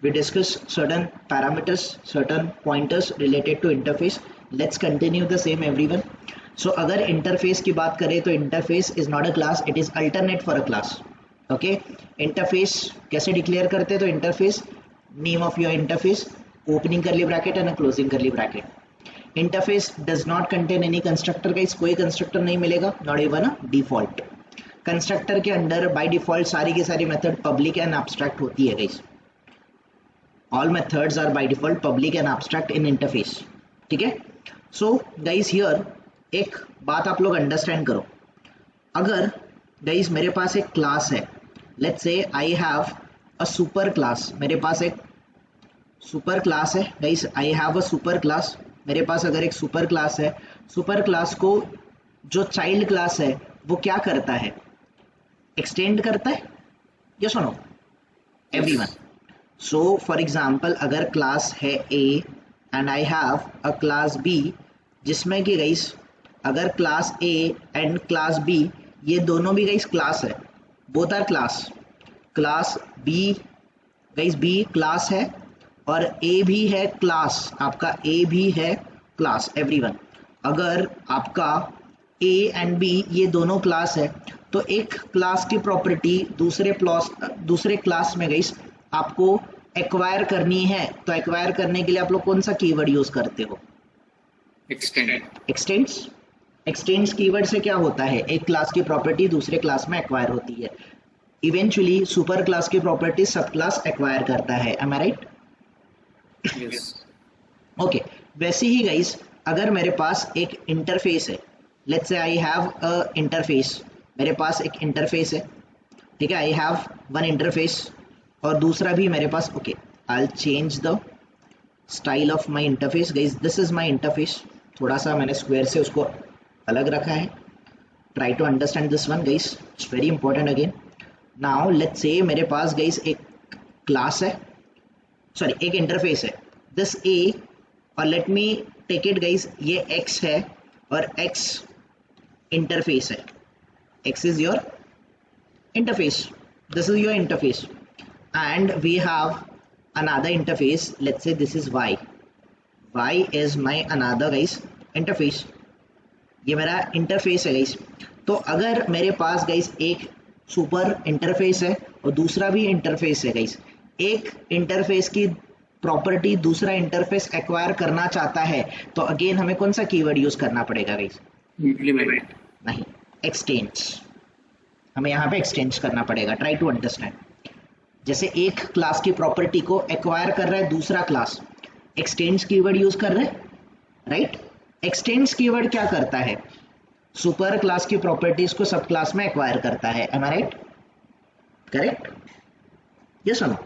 we discussed certain parameters, certain pointers related to interface. Let's continue the same everyone. So अगर interface की बात करें तो interface is not a class, it is alternate for a class. Okay, interface कैसे declare करते हैं? तो interface, name of your interface, opening curly bracket and a closing curly bracket. Interface does not contain any constructor guys, कोई constructor नहीं मिलेगा, not even a default. Constructor के under by default सारी की सारी मेथड पब्लिक एंड एब्स्ट्रैक्ट होती है guys. All methods are by default public and abstract in interface. ठीक है. सो गाइस हियर एक बात आप लोग अंडरस्टैंड करो. अगर गाइस मेरे पास एक क्लास है, let's say I have a super class, मेरे पास एक सुपर क्लास है guys, I have a super class. मेरे पास अगर एक सुपर क्लास है, सुपर क्लास को जो चाइल्ड क्लास है वो क्या करता है? एक्सटेंड करता है. यस और no everyone? So for example अगर क्लास है A and I have a class B, जिसमें कि गाइस अगर class A and class B ये दोनों भी गाइस क्लास है, both are class. Class B guys B class है और ए भी है क्लास, आपका ए भी है क्लास एवरीवन. अगर आपका ए एंड बी ये दोनों क्लास है तो एक क्लास की प्रॉपर्टी दूसरे क्लास में गाइस आपको एक्वायर करनी है. तो एक्वायर करने के लिए आप लोग कौन सा कीवर्ड यूज करते हो? एक्सटेंड्स. एक्सटेंड्स कीवर्ड से क्या होता है? एक क्लास की प्रॉपर्टी दूसरे क्लास में एक्वायर होती है. इवेंचुअली सुपर क्लास की प्रॉपर्टी सब क्लास एक्वायर करता है. Am I right? Yes. Okay. वैसे ही गाइस अगर मेरे पास एक इंटरफेस है, let's say I have a interface, मेरे पास एक इंटरफेस है. ठीक है, आई हैव वन इंटरफेस और दूसरा भी मेरे पास. Okay, I will change the style of my interface guys. This is my interface. थोड़ा सा मैंने स्क्वायर से उसको अलग रखा है. Try to understand this one guys, it's very important again. Now let's say मेरे पास गाइस एक क्लास है, सॉरी एक इंटरफेस है, दिस ए, और let me take it guys ये एक्स है और एक्स इंटरफेस है. X is your interface, this is your interface, and we have another interface, let's say this is y. Y is my another guys interface. ये मेरा interface है guys. तो अगर मेरे पास गाइस एक सुपर इंटरफेस है और दूसरा भी इंटरफेस है गाइस, एक इंटरफेस की प्रॉपर्टी दूसरा इंटरफेस एक्वायर करना चाहता है तो अगेन हमें कौन सा कीवर्ड यूज करना पड़ेगा गाइस? Implement. नहीं, एक्सटेंड्स. हमें यहाँ पे एक्सटेंड्स करना पड़ेगा. Try to understand. जैसे एक क्लास की प्रॉपर्टी को एक्वायर कर रहा है दूसरा क्लास, एक्सटेंड्स कीवर्ड यूज कर रहे हैं, राइट? एक्सटेंड्स कीवर्ड क्या करता है? सुपर क्लास की प्रॉपर्टीज को सब क्लास में एक्वायर करता है. Am I right? Correct? Yes और no?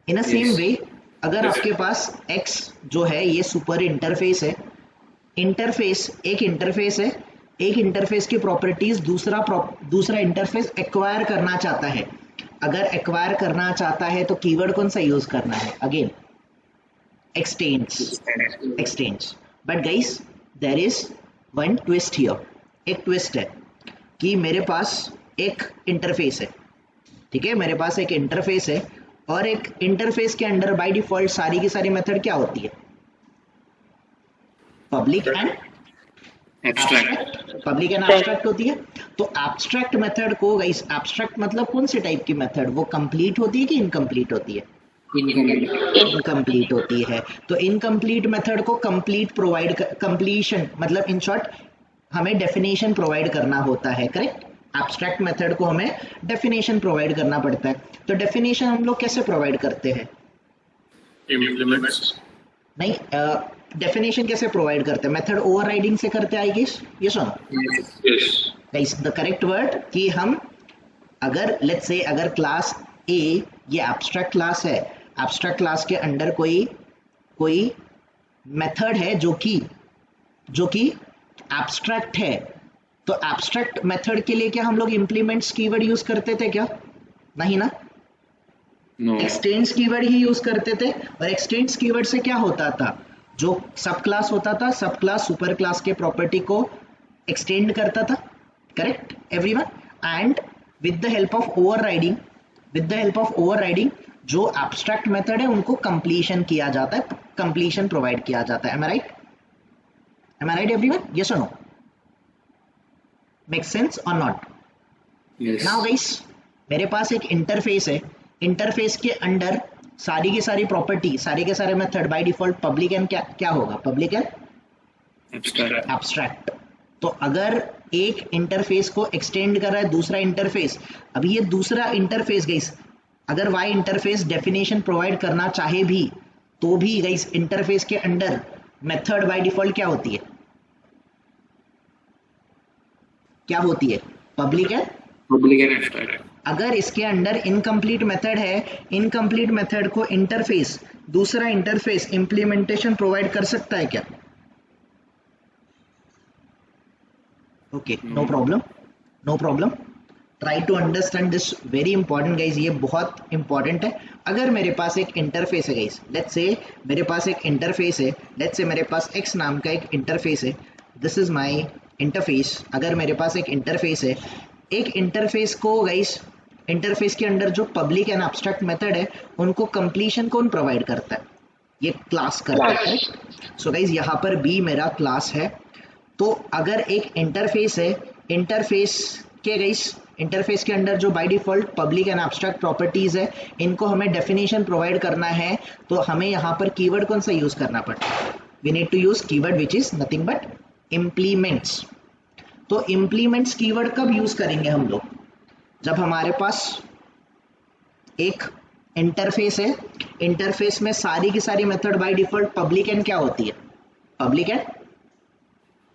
In a same way अगर आपके पास x जो है ये सुपर इंटरफेस है, इंटरफेस एक इंटरफेस है, एक इंटरफेस की प्रॉपर्टीज दूसरा इंटरफेस एक्वायर करना चाहता है. अगर एक्वायर करना चाहता है तो कीवर्ड कौन सा यूज करना है? Again extends. Extends. But guys there is one twist here. एक ट्विस्ट है कि मेरे पास एक इंटरफेस है. ठीक है, मेरे पास एक इंटरफेस है और एक इंटरफेस के अंडर बाय डिफॉल्ट सारी की सारी मेथड क्या होती है? Public and Abstract. Public and abstract होती है. तो एब्स्ट्रैक्ट मेथड को गाइस, एब्स्ट्रैक्ट मतलब कौन से टाइप की मेथड? वो कंप्लीट होती है कि इनकम्प्लीट होती है? Incomplete. इनकम्प्लीट होती है. तो इनकम्प्लीट मेथड को कंप्लीशन मतलब इन शॉर्ट हमें डेफिनेशन प्रोवाइड करना होता है. करेक्ट? एब्स्ट्रैक्ट मेथड को हमें डेफिनेशन प्रोवाइड करना पड़ता है. तो डेफिनेशन हम लोग कैसे प्रोवाइड करते हैं? Implements. नहीं, डेफिनेशन कैसे प्रोवाइड करते हैं? मेथड ओवरराइडिंग से करते हैं आई गेस. यस और no? Yes. Guys the correct word कि हम अगर लेट्स से अगर क्लास ए ये एब्स्ट्रैक्ट क्लास है, एब्स्ट्रैक्ट क्लास के अंडर कोई मेथड है जो कि एब्स्ट्रैक्ट है, तो एब्स्ट्रैक्ट मेथड के लिए क्या हम लोग इम्प्लीमेंट्स कीवर्ड यूज करते थे क्या? नहीं ना, No. एक्सटेंड्स कीवर्ड ही यूज करते थे. और एक्सटेंड्स कीवर्ड से क्या होता था? जो सब क्लास होता था, सब क्लास सुपर क्लास के प्रॉपर्टी को एक्सटेंड करता था. Correct everyone? And with the help of overriding जो एब्स्ट्रैक्ट मेथड है उनको कंप्लीशन किया जाता है, कंप्लीशन प्रोवाइड किया जाता है। Am I right? M I right everyone? Yes और no? Make sense or not? Yes. Now guys, मेरे पास एक इंटरफेस है, इंटरफेस के अंडर सारी की सारी प्रॉपर्टी, सारे के सारे method by default public and क्या होगा? Public and Abstract. एब्स्ट्रैक्ट। तो अगर एक इंटरफेस को एक्सटेंड कर रहा है दूसरा इंटरफेस, अभी ये दूसरा इंटरफेस गाइस अगर वाई इंटरफेस डेफिनेशन प्रोवाइड करना चाहे भी तो भी गाइस इंटरफेस के अंडर मेथड बाय डिफॉल्ट क्या होती है? क्या होती है? पब्लिक है। Public and abstract. अगर इसके अंडर इनकम्प्लीट मेथड है, इनकम्प्लीट मेथड को इंटरफेस, दूसरा इंटरफेस इंप्लीमेंटेशन प्रोवाइड कर सकता है क्या? Okay, no problem, no problem. Try to understand this, very important guys, ये बहुत इंपॉर्टेंट है। अगर मेरे पास एक इंटरफेस है गाइज, लेट्स से मेरे पास एक इंटरफेस है, लेट्स से मेरे पास एक्स नाम का एक इंटरफेस है, दिस इज माय इंटरफेस। अगर मेरे पास एक इंटरफेस है, एक इंटरफेस को गाइज, इंटरफेस के अंडर जो पब्लिक एंड एब्स्ट्रैक्ट मेथड है उनको कंप्लीशन कौन प्रोवाइड करता है? ये क्लास करता है। सो गाइज यहाँ पर बी मेरा क्लास है। तो अगर एक इंटरफेस है, इंटरफेस के गाइस, इंटरफेस के अंडर जो by default public and abstract properties है इनको हमें डेफिनेशन प्रोवाइड करना है, तो हमें यहाँ पर कीवर्ड कौन सा यूज करना पड़ता है? We need to use keyword which is nothing but implements. तो इम्प्लीमेंट्स कीवर्ड कब यूज करेंगे हम लोग? जब हमारे पास एक इंटरफेस है, इंटरफेस में सारी की सारी method by default public and क्या होती है? Public and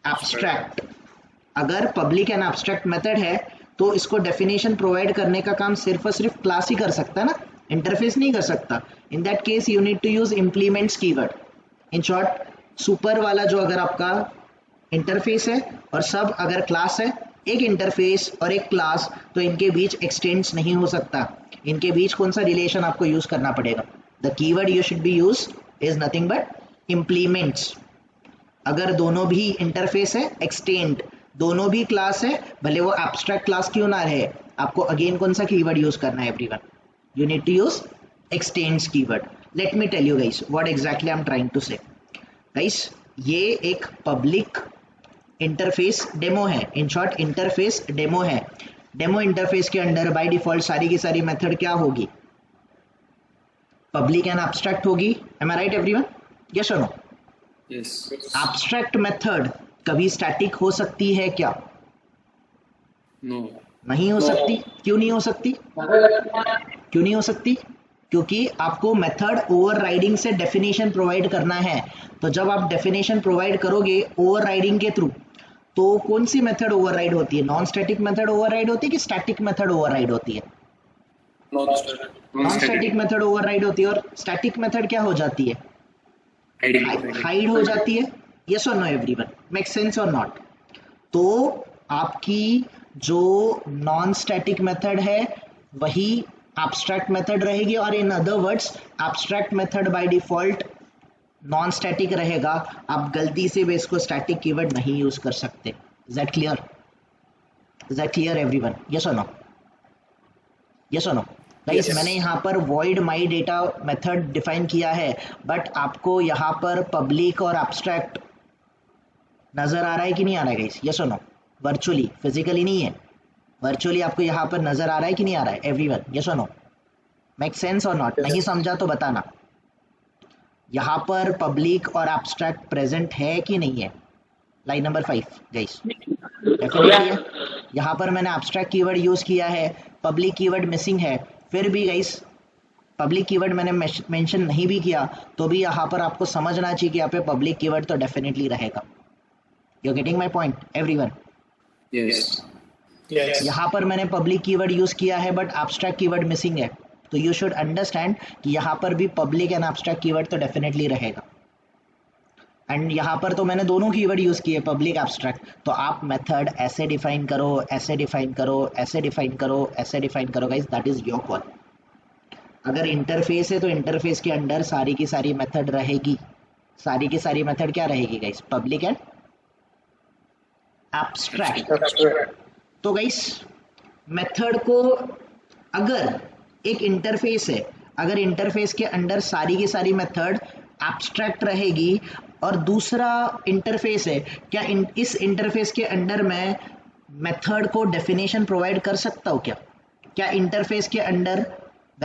abstract. अगर पब्लिक एंड एब्स्ट्रैक्ट मेथड है तो इसको डेफिनेशन प्रोवाइड करने का काम सिर्फ और सिर्फ क्लास ही कर सकता है ना, इंटरफेस नहीं कर सकता। In that case you need to use implements keyword. In short, super वाला जो अगर आपका इंटरफेस है और सब अगर क्लास है, एक इंटरफेस और एक क्लास, तो इनके बीच एक्सटेंड्स नहीं हो सकता। इनके बीच कौन सा रिलेशन आपको यूज करना पड़ेगा? The keyword you should be use is nothing but implements. अगर दोनों भी इंटरफेस है, एक्सटेंड, दोनों भी क्लास है, भले वो एब्स्ट्रैक्ट क्लास क्यों ना रहे, आपको अगेन कौन सा कीवर्ड यूज करना है everyone? You need to use extends keyword. Let me tell you guys what exactly I am trying to say. Guys, ये एक पब्लिक इंटरफेस डेमो है, इन शॉर्ट इंटरफेस डेमो है। डेमो इंटरफेस के under by default सारी की सारी method क्या होगी? पब्लिक एंड एब्स्ट्रैक्ट होगी। Am I right everyone? Yes और नो? Yes. एब्स्ट्रैक्ट मेथड कभी स्टैटिक हो सकती है क्या? No. नहीं हो सकती। क्यों नहीं हो सकती? क्यों नहीं हो सकती? क्योंकि आपको मेथड ओवरराइडिंग से डेफिनेशन प्रोवाइड करना है। तो जब आप डेफिनेशन प्रोवाइड करोगे ओवरराइडिंग के थ्रू, तो कौन सी मेथड ओवरराइड होती है? नॉन स्टैटिक मेथड ओवरराइड होती है कि स्टैटिक मेथड ओवरराइड होती है? Non-static. Non static method override होती है। और स्टैटिक मेथड क्या हो जाती है? Hiding. हाइड हो जाती है। यस और no everyone? Make sense or not? तो आपकी जो नॉन स्टैटिक मेथड है वही एब्स्ट्रैक्ट मेथड रहेगी, और in other words abstract method by default non static रहेगा। आप गलती से भी इसको स्टैटिक कीवर्ड नहीं यूज कर सकते। Is that clear? Is that clear everyone? Yes और नो? यस और नो? गाइस, मैंने यहाँ पर void my data method define किया है, बट आपको यहाँ पर पब्लिक और एब्स्ट्रैक्ट नजर आ रहा है कि नहीं आ रहा है गाइस? यस और नो? वर्चुअली, फिजिकली नहीं है, वर्चुअली आपको यहाँ पर नजर आ रहा है कि नहीं आ रहा है एवरीवन? यस और no? Make sense or not? नहीं समझा तो बताना। यहाँ पर पब्लिक और एब्स्ट्रैक्ट प्रेजेंट है कि नहीं है? लाइन नंबर 5 गाइस, डेफिनेटली है। यहाँ पर मैंने एब्स्ट्रैक्ट कीवर्ड यूज किया है, पब्लिक कीवर्ड मिसिंग है, फिर भी गाइस पब्लिक कीवर्ड मैंने मेंशन नहीं भी किया तो भी यहाँ पर आपको समझना चाहिए कि यहाँ पे पब्लिक कीवर्ड तो डेफिनेटली रहेगा। You getting my point everyone? Yes. Yes. यहाँ पर मैंने पब्लिक कीवर्ड यूज किया है बट एब्स्ट्रैक्ट कीवर्ड मिसिंग है, तो यू शुड अंडरस्टैंड कि यहाँ पर भी पब्लिक एंड एब्स्ट्रैक्ट कीवर्ड तो डेफिनेटली रहेगा। एंड यहाँ पर तो मैंने दोनों कीवर्ड यूज किए, पब्लिक एब्स्ट्रैक्ट। तो आप मेथड ऐसे डिफाइन करो, ऐसे डिफाइन करो, ऐसे डिफाइन करो, ऐसे डिफाइन करो guys, that is your call. अगर इंटरफेस है तो इंटरफेस के अंडर सारी की सारी मेथड रहेगी। सारी की सारी मेथड क्या रहेगी guys? Public and abstract. Abstract. तो गाइस मेथड को, अगर एक इंटरफेस है अगर इंटरफेस के अंदर सारी की सारी मेथड एब्स्ट्रैक्ट रहेगी और दूसरा इंटरफेस है, क्या इस इंटरफेस के अंदर मैं मेथड को डेफिनेशन प्रोवाइड कर सकता हूँ क्या? क्या इंटरफेस के अंदर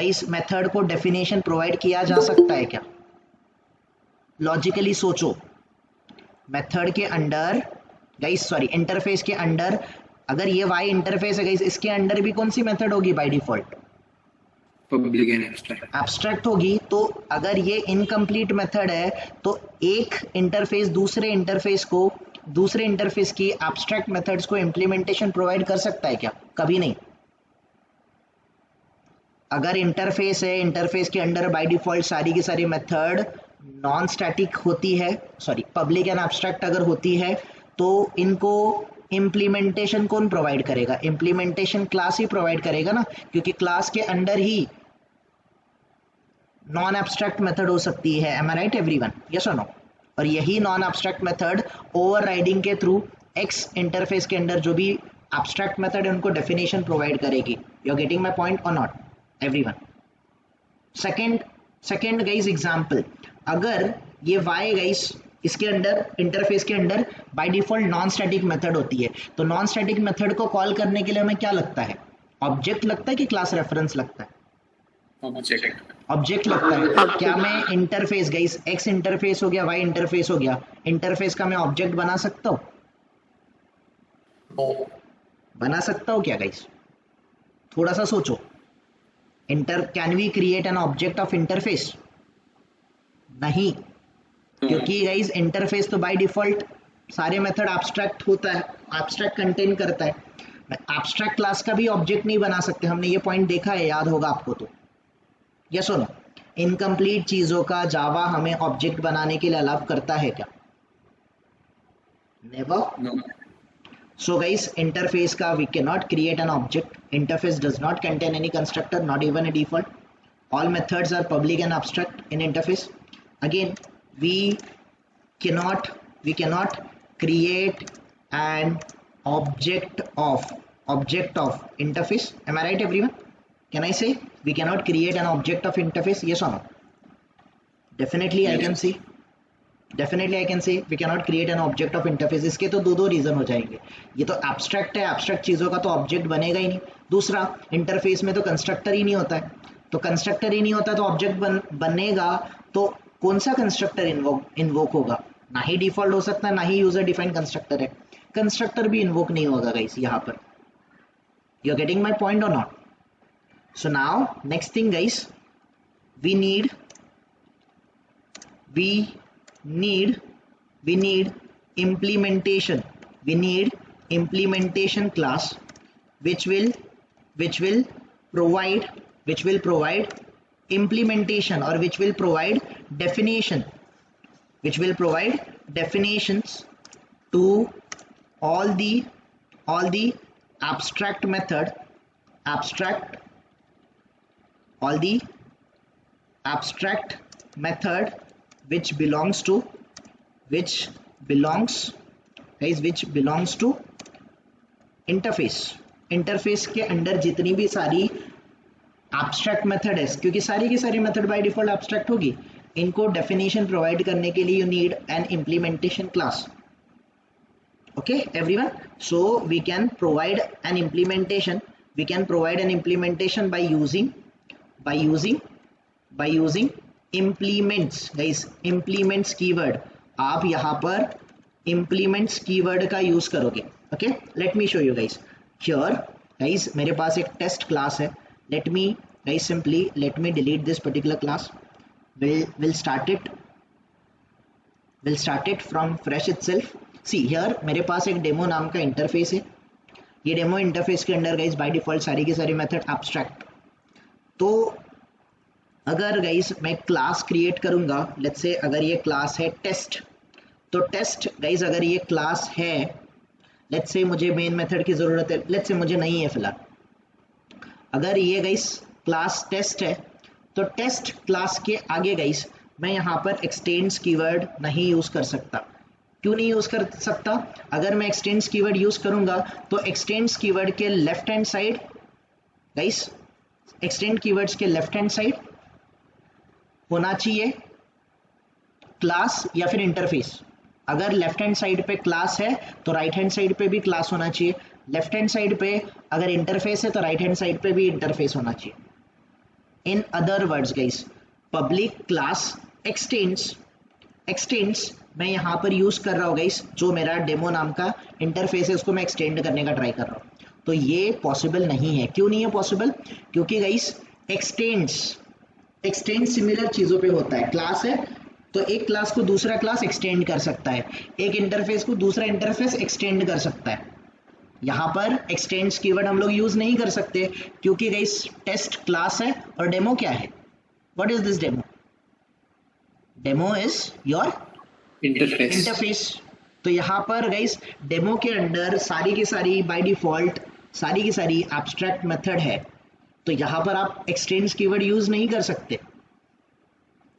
इस मेथड को डेफिनेशन प्रोवाइड किया जा सकता है क्या? लॉजिकली सोचो, मेथड के अंदर इंटरफेस के अंदर अगर ये y इंटरफेस है गाइस, इसके अंदर भी कौन सी मेथड होगी bye default? Public and abstract. Abstract होगी। तो अगर ये इनकम्प्लीट मेथड है तो एक इंटरफेस दूसरे इंटरफेस की एब्स्ट्रैक्ट मेथड्स को इम्प्लीमेंटेशन प्रोवाइड कर सकता है क्या? कभी नहीं। अगर इंटरफेस है, इंटरफेस के अंदर बाय डिफॉल्ट सारी की सारी मेथड नॉन स्टैटिक होती है, पब्लिक एंड एब्स्ट्रैक्ट अगर होती है, तो इनको इम्प्लीमेंटेशन कौन प्रोवाइड करेगा? इम्प्लीमेंटेशन क्लास ही प्रोवाइड करेगा ना, क्योंकि क्लास के अंदर ही नॉन एब्स्ट्रैक्ट मेथड हो सकती है। Am I right everyone? Yes और नो? और यही नॉन एब्स्ट्रैक्ट मेथड ओवरराइडिंग के थ्रू एक्स इंटरफेस के अंदर जो भी एब्स्ट्रैक्ट मेथड है उनको डेफिनेशन प्रोवाइड करेगी। You are getting my point और not everyone? Second guys example, अगर ये y गाइस इसके अंदर इंटरफेस के अंदर by default non static method होती है, तो नॉन स्टैटिक मेथड को कॉल करने के लिए हमें क्या लगता है? ऑब्जेक्ट लगता है कि क्लास रेफरेंस लगता है? ऑब्जेक्ट लगता है। क्या मैं इंटरफेस गाइस x इंटरफेस हो गया, y इंटरफेस हो गया, इंटरफेस का मैं ऑब्जेक्ट बना सकता हूँ? बना सकता हूँ क्या गाइस? थोड़ा सा सोचो। Can we create an object of interface? नहीं, क्योंकि गाइस इंटरफेस तो बाय डिफॉल्ट सारे मेथड एब्स्ट्रैक्ट होता है, एब्स्ट्रैक्ट कंटेन करता है। एब्स्ट्रैक्ट क्लास का भी ऑब्जेक्ट नहीं बना सकते, हमने ये पॉइंट देखा है, याद होगा आपको तो। यस और नो? इनकम्प्लीट चीजों का जावा हमें ऑब्जेक्ट बनाने के लिए अलाउ करता है क्या? नेवर। So guys, interface का we cannot create an object. Interface does not contain any constructor, not even a default. All methods are public and abstract in interface. Again, we cannot create an object of interface. Am I right, everyone? Can I say we cannot create an object of interface? Yes or no? Definitely, I can say. Definitely I can say we can not create an object of interface. इसके तो दो reason हो जाएंगे, ये तो abstract है, abstract चीज़ों का तो ऑब्जेक्ट बनेगा ही नहीं। दूसरा, इंटरफेस में तो कंस्ट्रक्टर ही नहीं होता है, तो कंस्ट्रक्टर ही नहीं होता तो ऑब्जेक्ट बनेगा तो कौन सा कंस्ट्रक्टर इन्वोक होगा? ना ही डिफॉल्ट हो सकता है, ना ही यूजर डिफाइंड कंस्ट्रक्टर है, कंस्ट्रक्टर भी इन्वोक नहीं होगा गाइस यहाँ पर। You are getting my point और not? So now next thing guys, we need implementation class which will provide implementation or which will provide definitions to all the abstract method which belongs to interface के अंदर जितनी भी सारी abstract method है, क्योंकि सारी की सारी मेथड बाय डिफॉल्ट एब्स्ट्रैक्ट होगी, इनको डेफिनेशन प्रोवाइड करने के लिए you need an implementation class. Okay everyone? So we can provide an implementation by using implements guys, implements keyword. आप यहाँ पर implements कीवर्ड का यूज करोगे। Okay, let me show you guys here. Guys मेरे पास एक टेस्ट क्लास है, let me delete this particular class. We'll start it from fresh itself. See here, मेरे पास एक डेमो नाम का इंटरफेस है, ये डेमो इंटरफेस के अंदर गाइस बाय डिफॉल्ट सारी की सारी मेथड एब्स्ट्रैक्ट। तो अगर गाइस मैं क्लास क्रिएट करूंगा, लेट्स से अगर ये क्लास है टेस्ट, तो टेस्ट गाइस अगर ये क्लास है, लेट्स से मुझे मेन मेथड की जरूरत है, लेट्स से मुझे नहीं है फिलहाल। अगर ये गाइस क्लास टेस्ट है तो टेस्ट क्लास के आगे गाइस मैं यहाँ पर एक्सटेंड्स कीवर्ड नहीं यूज कर सकता। क्यों नहीं यूज कर सकता? अगर मैं एक्सटेंड्स कीवर्ड यूज करूंगा तो एक्सटेंड्स कीवर्ड के left hand side guys, extend keywords के लेफ्ट हैंड साइड होना चाहिए क्लास या फिर इंटरफेस। अगर लेफ्ट हैंड साइड पे क्लास है तो राइट हैंड साइड पे भी क्लास होना चाहिए, लेफ्ट हैंड साइड पे अगर इंटरफेस है तो राइट हैंड साइड पे भी इंटरफेस होना चाहिए। In other words guys, public class x tends मैं यहाँ पर यूज कर रहा हूँ गाइस, जो मेरा डेमो नाम का इंटरफेस है उसको मैं एक्सटेंड करने का ट्राई कर रहा हूँ, तो ये पॉसिबल नहीं है। क्यों नहीं है पॉसिबल? क्योंकि गाइस एक्सटेंड सिमिलर चीजों पे होता है। क्लास है तो एक क्लास को दूसरा क्लास एक्सटेंड कर सकता है, एक इंटरफेस को दूसरा इंटरफेस एक्सटेंड कर सकता है। यहाँ पर एक्सटेंड्स कीवर्ड हम लोग यूज नहीं कर सकते क्योंकि गाइस टेस्ट क्लास है और डेमो क्या है? What is this demo? Demo is your interface. तो यहाँ पर गाइस डेमो के अंदर सारी की सारी बाय डिफॉल्ट सारी की सारी एब्स्ट्रैक्ट मेथड है, तो यहाँ पर आप एक्सटेंड्स कीवर्ड यूज नहीं कर सकते।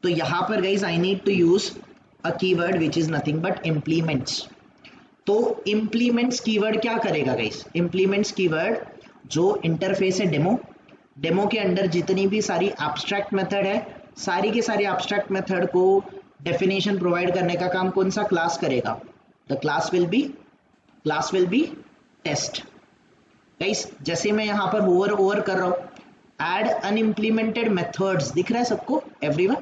तो यहाँ पर guys I need to use a keyword which is nothing but implements. तो इम्प्लीमेंट्स कीवर्ड क्या करेगा गाइस? इम्प्लीमेंट्स कीवर्ड जो इंटरफेस है डेमो के अंदर जितनी भी सारी एब्स्ट्रैक्ट मेथड है, सारी की सारी एब्स्ट्रैक्ट मेथड को डेफिनेशन प्रोवाइड करने का काम कौन सा क्लास करेगा? The class will be test. Guys जैसे मैं यहाँ पर ओवर कर रहा हूँ, एड अनइम्प्लीमेंटेड मेथड्स दिख रहा है सबको? Everyone,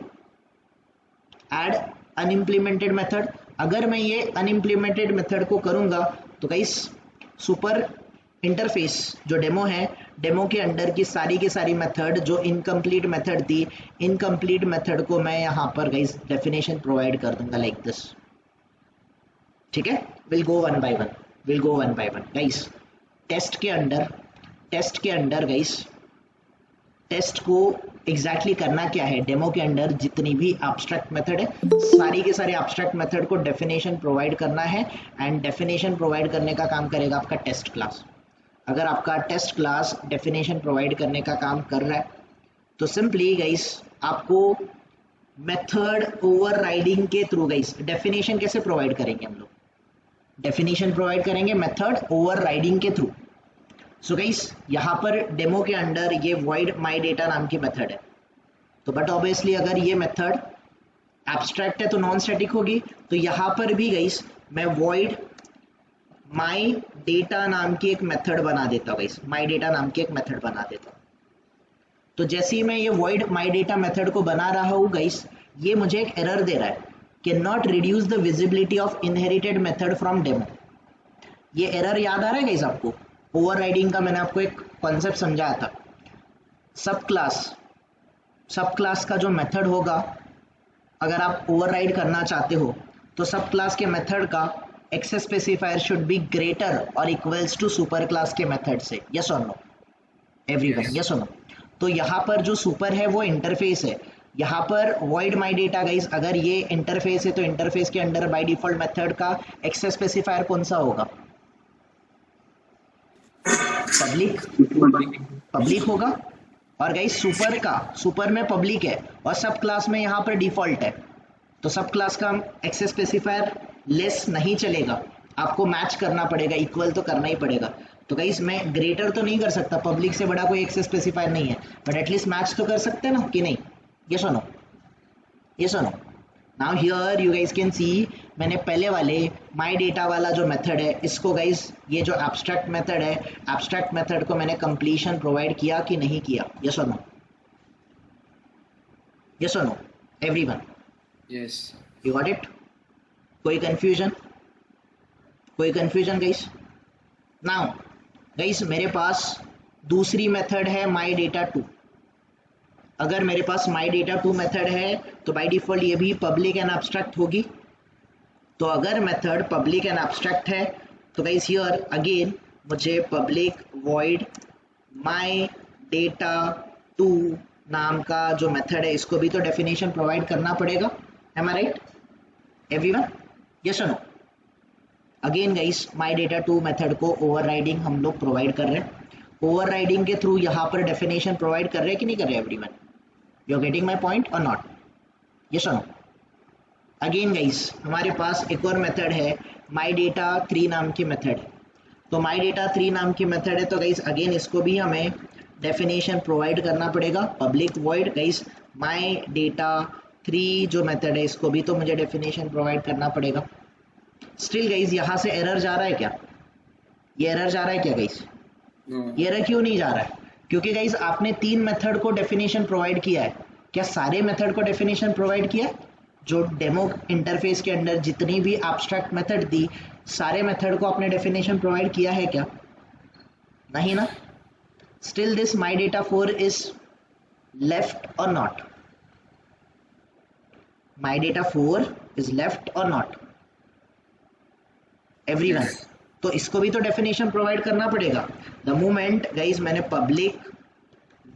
add unimplemented method. अगर मैं ये अनइम्प्लीमेंटेड मेथड को करूंगा तो गाइस सुपर इंटरफेस जो डेमो है, डेमो के अंडर की सारी मेथड जो इनकम्प्लीट मेथड थी, इनकम्प्लीट मेथड को मैं यहाँ पर गाइस डेफिनेशन प्रोवाइड कर दूंगा लाइक दिस। ठीक है, will go one by one guys. Test के अंडर गाइस, टेस्ट को एग्जैक्टली करना क्या है? डेमो के अंदर जितनी भी एब्स्ट्रैक्ट मेथड है, सारी के सारे एब्स्ट्रैक्ट मेथड को डेफिनेशन प्रोवाइड करना है, एंड डेफिनेशन प्रोवाइड करने का काम करेगा आपका टेस्ट क्लास। अगर आपका टेस्ट क्लास डेफिनेशन प्रोवाइड करने का काम कर रहा है तो सिंपली गाइस आपको मेथड ओवरराइडिंग के थ्रू गाइस डेफिनेशन कैसे प्रोवाइड करेंगे? हम लोग डेफिनेशन प्रोवाइड करेंगे मेथड ओवरराइडिंग के थ्रू। सो गाइस यहाँ पर डेमो के अंडर ये void my data नाम की मेथड है, तो बट ऑब्वियसली अगर ये मेथड एब्स्ट्रैक्ट है तो नॉन स्टैटिक होगी, तो यहाँ पर भी गाइस मैं void my data नाम की एक मेथड बना देता हूँ गाइस, my data नाम की एक मेथड बना देता हूँ। तो जैसे ही मैं ये void my data मेथड को बना रहा हूँ गाइस, ये मुझे एक एरर दे रहा है कि not reduce the visibility of inherited method from demo. ये एरर याद आ रहा है गाइस आपको? ओवरराइडिंग का मैंने आपको एक कॉन्सेप्ट समझाया था। सब क्लास का जो मेथड होगा, अगर आप ओवरराइड करना चाहते हो तो सब क्लास के मेथड का access specifier should be greater और इक्वल्स टू सुपर क्लास के मेथड से। यस और नो एवरीवन? यस और नो? तो यहाँ पर जो सुपर है वो इंटरफेस है। यहाँ पर void my data गाइस, अगर ये इंटरफेस है तो इंटरफेस के अंदर बाय डिफॉल्ट मेथड का एक्सेस स्पेसिफायर कौन सा होगा? पब्लिक होगा। और गाइस सुपर में पब्लिक है और सब क्लास में यहाँ पर डिफॉल्ट है, तो सब क्लास का एक्सेस स्पेसिफायर लेस नहीं चलेगा, आपको मैच करना पड़ेगा, इक्वल तो करना ही पड़ेगा। तो गाइस मैं ग्रेटर तो नहीं कर सकता, पब्लिक से बड़ा कोई एक्सेस स्पेसिफायर नहीं है, बट एटलीस्ट मैच तो कर सकते हैं ना कि नहीं? यस और नो? यस और no? Now here you guys can see, मैंने पहले वाले माई डेटा वाला जो मेथड है इसको गाइस, ये जो एब्स्ट्रैक्ट मेथड है, एब्स्ट्रैक्ट मेथड को मैंने कंप्लीशन प्रोवाइड किया कि नहीं किया? यस और नो? यस और no everyone? Yes. You got it? कोई कंफ्यूजन गाइस? नाउ गाइस मेरे पास दूसरी मेथड है माई डेटा 2। अगर मेरे पास माई डेटा 2 मेथड है तो बाय डिफॉल्ट ये भी पब्लिक एंड एब्स्ट्रैक्ट होगी। तो अगर मेथड पब्लिक एंड एब्स्ट्रैक्ट है तो गाइस हियर अगेन मुझे पब्लिक void my data 2 नाम का जो मेथड है इसको भी तो डेफिनेशन प्रोवाइड करना पड़ेगा। Am I right everyone? Yes और no? Again guys my data 2 method को ओवरराइडिंग हम लोग प्रोवाइड कर रहे हैं, ओवरराइडिंग के थ्रू यहाँ पर डेफिनेशन प्रोवाइड कर रहे हैं कि नहीं कर रहे everyone? You are getting my point और नॉट? यस और नो? अगेन गाइस हमारे पास एक और मेथड है my data 3 नाम की मेथड है। तो my data 3 नाम की मेथड है तो गाइस अगेन इसको भी हमें डेफिनेशन प्रोवाइड करना पड़ेगा, public void guys my data 3 जो मेथड है इसको भी तो मुझे डेफिनेशन प्रोवाइड करना पड़ेगा। स्टिल गाइस यहाँ से एरर जा रहा है क्या? ये एरर जा रहा है क्या गाइस? No. ये एरर क्यों नहीं जा रहा है? क्योंकि गाइस आपने 3 मेथड को डेफिनेशन प्रोवाइड किया है। क्या सारे मेथड को डेफिनेशन प्रोवाइड किया है? जो डेमो इंटरफेस के अंदर जितनी भी एब्स्ट्रैक्ट मेथड दी, सारे मेथड को आपने डेफिनेशन प्रोवाइड किया है क्या? नहीं ना। Still this my data 4 is left or not? My data 4 is left or not? Everyone. Yes. तो इसको भी तो डेफिनेशन प्रोवाइड करना पड़ेगा। द मोमेंट गाइज मैंने पब्लिक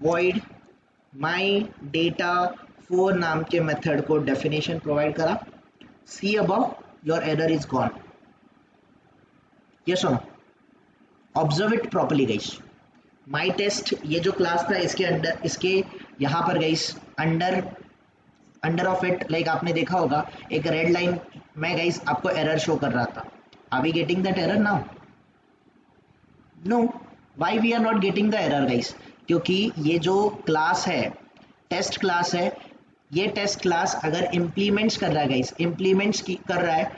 वॉइड माई डेटा 4 नाम के मेथड को डेफिनेशन प्रोवाइड करा, see above your error is gone. Yes और no? Observe it properly guys. My test ये जो क्लास था इसके अंडर, इसके यहाँ पर guys under of it, like आपने देखा होगा एक रेड लाइन में गाइज आपको एरर शो कर रहा था। Are we getting that error now? No. Why we are not getting the error guys? क्योंकि ये जो क्लास है, टेस्ट क्लास है, ये टेस्ट क्लास अगर इम्प्लीमेंट्स कर रहा है गाइस, इम्प्लीमेंट्स कर रहा है,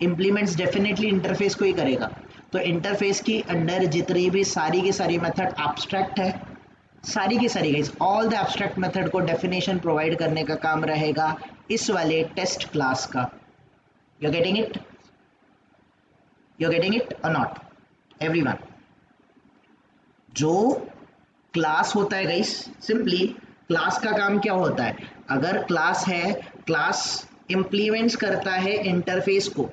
इम्प्लीमेंट्स डेफिनेटली इंटरफेस को ही करेगा। तो इंटरफेस के अंदर जितनी भी सारी की सारी मेथड एब्स्ट्रैक्ट है, सारी की सारी guys, all the abstract method को डेफिनेशन प्रोवाइड करने का काम रहेगा इस वाले टेस्ट क्लास का। You are getting it? You're getting it or not? Everyone. जो क्लास होता है गाइस, सिंपली क्लास का काम क्या होता है? अगर क्लास है, क्लास इंप्लीमेंट्स करता है इंटरफेस को।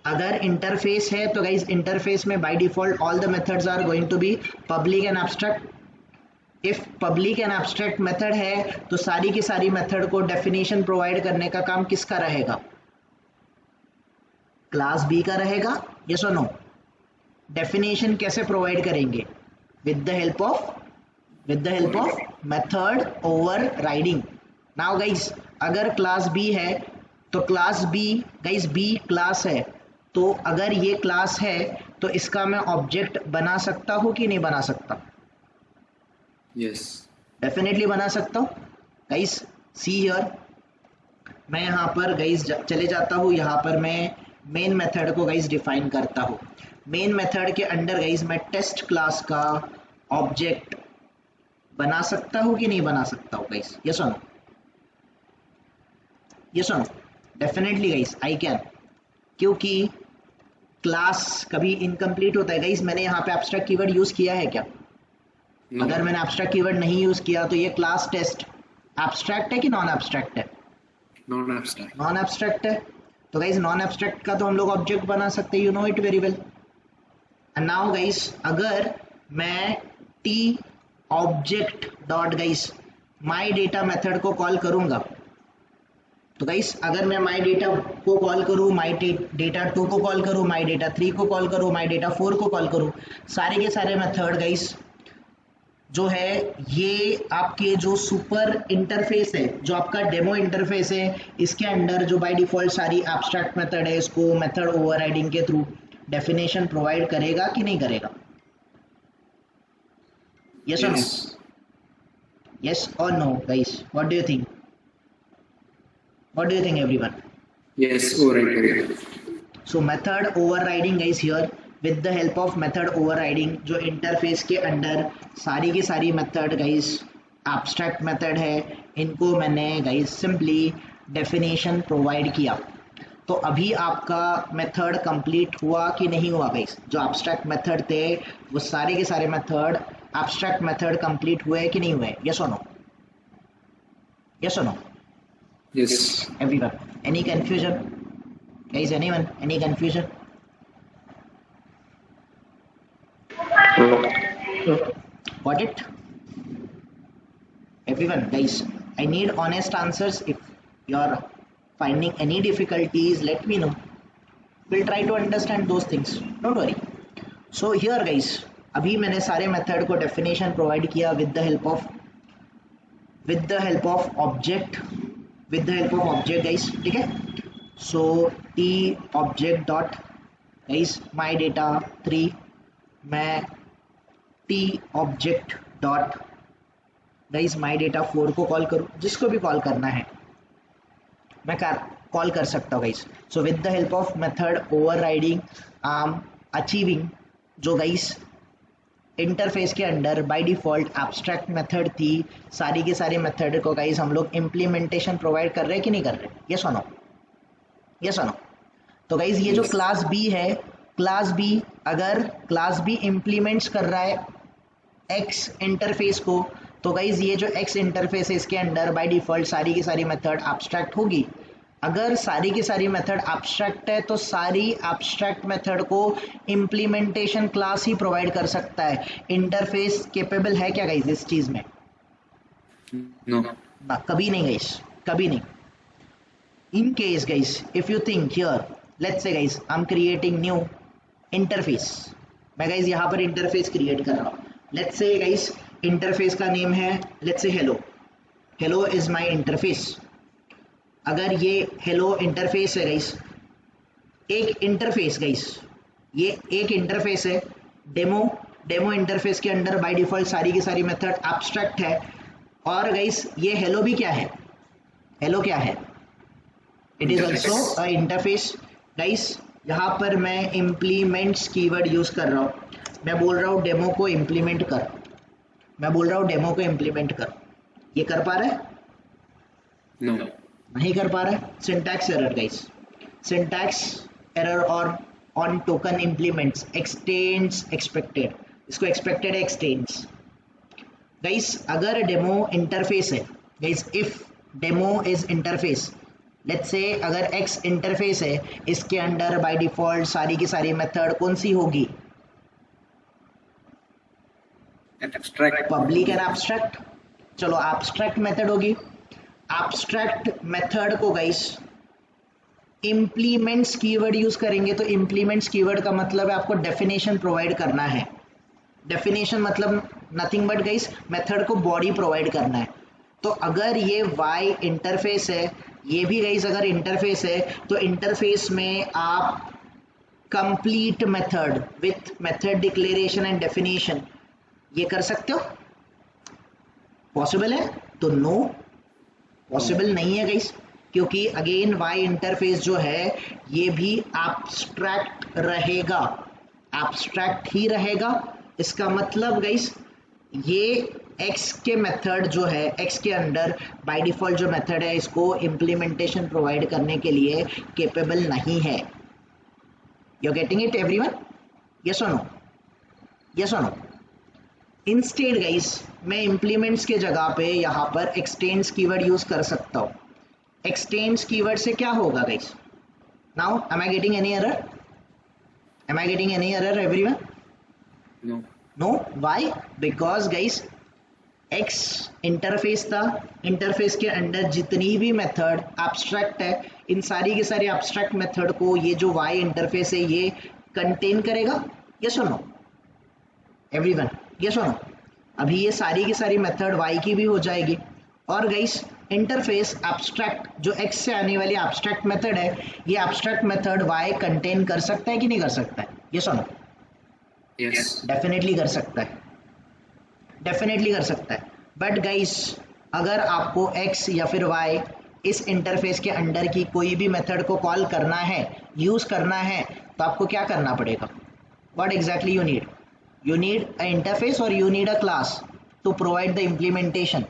अगर इंटरफेस है तो गाइस इंटरफेस में by default all the methods are going to be public and abstract. If public and abstract method है तो सारी की सारी मेथड को डेफिनेशन प्रोवाइड करने का काम किसका रहेगा? क्लास बी का रहेगा। यस और नो? डेफिनेशन कैसे प्रोवाइड करेंगे? With the help of method overriding. Now guys अगर क्लास बी है तो class B guys, B class है तो अगर ये क्लास है तो इसका मैं ऑब्जेक्ट बना सकता हूँ कि नहीं बना सकता? Yes. डेफिनेटली बना सकता हूँ गाइस। सी हियर, मैं यहाँ पर गाइस चले जाता हूँ, यहाँ पर मैं मेन मेथड को गाइस डिफाइन करता हूँ। मेन मेथड के अंडर गाइस मैं टेस्ट क्लास का ऑब्जेक्ट बना सकता हूँ कि नहीं बना सकता हूँ गाइस? यस और नो? यस और no? Definitely guys I can, क्योंकि क्लास कभी इनकम्प्लीट होता है गाइस। मैंने यहाँ पे एब्स्ट्रैक्ट कीवर्ड यूज किया है क्या? No. अगर मैंने एब्स्ट्रैक्ट कीवर्ड नहीं यूज किया तो ये क्लास टेस्ट एब्स्ट्रैक्ट है कि नॉन एब्स्ट्रैक्ट है? Non-abstract. नॉन एब्स्ट्रैक्ट है। तो गाइस नॉन एब्स्ट्रैक्ट का तो हम लोग ऑब्जेक्ट बना सकते हैं, you know it very well. And now guys अगर मैं T object dot guys my data method को कॉल करूंगा, तो गाइस अगर मैं माई डेटा को कॉल करूं, माई डेटा 2 को कॉल करूं, माई डेटा 3 को कॉल करूं, माई डेटा 4 को कॉल करूं, सारे के सारे मेथड गाइस जो है ये आपके जो सुपर इंटरफेस है, जो आपका डेमो इंटरफेस है, इसके अंदर जो बाय डिफॉल्ट सारी एब्स्ट्रैक्ट मेथड है, इसको मेथड ओवरराइडिंग के थ्रू डेफिनेशन प्रोवाइड करेगा कि नहीं करेगा? यस और नो? यस और no guys? What do you think? What do you think everyone? Yes. Alright. So method overriding guys here, with the help of method overriding जो interface के अंदर सारी की सारी मेथड गाइस एब्स्ट्रैक्ट मेथड है, इनको मैंने गाइस सिंपली डेफिनेशन प्रोवाइड किया। तो अभी आपका मेथड कंप्लीट हुआ कि नहीं हुआ गाइस? जो एब्स्ट्रैक्ट मेथड थे वो सारे के सारे मेथड एब्स्ट्रैक्ट मेथड कंप्लीट हुए कि नहीं हुए? यस और नो? यस और no? Yes. Everyone, any confusion guys? Anyone? Any confusion? Got it? Everyone guys, I need honest answers. If you're finding any difficulties, let me know. We'll try to understand those things, don't worry. So here guys, अभी मैंने सारे method को definition provide किया with the help of object guys, ठीक है? So t object dot guys my data 3, मैं t object dot guys माई data 4 को call करूं, जिसको भी कॉल करना है। मैं कॉल कर सकता हूँ guys. So with the help of method overriding achieving, जो गाइस इंटरफेस के under by default abstract method थी, सारी के सारी मेथड को गाइस हम लोग इम्प्लीमेंटेशन प्रोवाइड कर रहे हैं कि नहीं कर रहे? ये सुनो, ये सुनो. तो गाइस ये जो Yes. क्लास बी है, क्लास बी अगर क्लास बी इम्प्लीमेंट्स कर रहा है एक्स इंटरफेस को, तो गाइज ये जो एक्स इंटरफेस है इसके अंडर बाय डिफॉल्ट सारी की सारी मेथड एब्स्ट्रैक्ट होगी. अगर सारी की सारी मेथड एब्स्ट्रैक्ट है तो सारी एब्स्ट्रैक्ट मेथड को इम्प्लीमेंटेशन क्लास ही प्रोवाइड कर सकता है. इंटरफेस कैपेबल है क्या गाइज इस चीज में? No. ना, कभी नहीं गाइज, कभी नहीं. In case guys if you think here, let's say guys I am creating new interface. मैं गाइज यहाँ पर इंटरफेस क्रिएट कर रहा हूँ. लेट्स से गाइज इंटरफेस का नेम है, let's say hello. Hello is my interface. अगर ये हेलो इंटरफेस है गाइस, एक इंटरफेस गाइस, ये एक इंटरफेस है. डेमो इंटरफेस के अंडर बाय डिफॉल्ट सारी की सारी मेथड एब्स्ट्रैक्ट है. और गाइस ये हेलो भी क्या है? हेलो क्या है? It is also a interface. Guys यहाँ पर मैं इम्प्लीमेंट्स कीवर्ड यूज कर रहा हूँ. मैं बोल रहा हूँ डेमो को इम्प्लीमेंट कर. मैं बोल रहा हूँ डेमो को इम्प्लीमेंट कर. ये कर पा रहा है? No. नहीं कर पा रहा है. Syntax error guys, syntax error or on token implements extends expected. इसको एक्सपेक्टेड है एक्सटेंड्स. गाइस अगर डेमो इंटरफेस है guys, if demo is interface, let's say अगर एक्स इंटरफेस है, इसके अंडर बाय डिफॉल्ट सारी की सारी मेथड कौन सी होगी? Abstract. Public and abstract. चलो एब्स्ट्रैक्ट मेथड होगी. एब्स्ट्रैक्ट मेथड को गाइस इम्प्लीमेंट्स कीवर्ड यूज करेंगे. तो इम्प्लीमेंट्स कीवर्ड का मतलब है आपको डेफिनेशन प्रोवाइड करना है. डेफिनेशन मतलब नथिंग बट गाइस मेथड को बॉडी प्रोवाइड करना है. तो अगर ये वाई इंटरफेस है, ये भी गाइस अगर इंटरफेस है, तो इंटरफेस में आप complete method with method declaration and definition ये कर सकते हो. पॉसिबल है? तो नो, पॉसिबल नहीं है गाइस, क्योंकि अगेन वाई इंटरफेस जो है ये भी एब्स्ट्रैक्ट रहेगा, एब्स्ट्रैक्ट ही रहेगा. इसका मतलब गाइस ये एक्स के मेथड जो है, एक्स के अंडर बाय डिफॉल्ट जो मेथड है, इसको इम्प्लीमेंटेशन प्रोवाइड करने के लिए केपेबल नहीं है. You are getting it everyone? Yes और नो? यस और नो? इंस्टेड गाइस मैं इम्प्लीमेंट्स के जगह पे यहाँ पर एक्सटेंड्स कीवर्ड यूज कर सकता हूँ. एक्सटेंड्स कीवर्ड से क्या होगा guys? Now am I getting any error? Am I getting any error everyone? No. No. Why? Because guys X interface था, इंटरफेस के अंडर जितनी भी मेथड एब्स्ट्रैक्ट है, इन सारी के सारी एब्स्ट्रैक्ट मेथड को ये जो वाई इंटरफेस है ये कंटेन करेगा. यस और नो एवरीवन? यस और नो? अभी ये सारी की सारी मेथड वाई की भी हो जाएगी. और गाइस इंटरफेस एब्स्ट्रैक्ट जो एक्स से आने वाली एब्स्ट्रैक्ट मेथड है, ये एब्स्ट्रैक्ट मेथड वाई कंटेन कर सकता है कि नहीं कर सकता है? यस और नो? Yes. डेफिनेटली कर सकता है, डेफिनेटली कर सकता है. बट गाइस अगर आपको x या फिर y इस इंटरफेस के अंडर की कोई भी मेथड को कॉल करना है, यूज करना है, तो आपको क्या करना पड़ेगा? What exactly you need? You need a interface or you need a class to provide the implementation.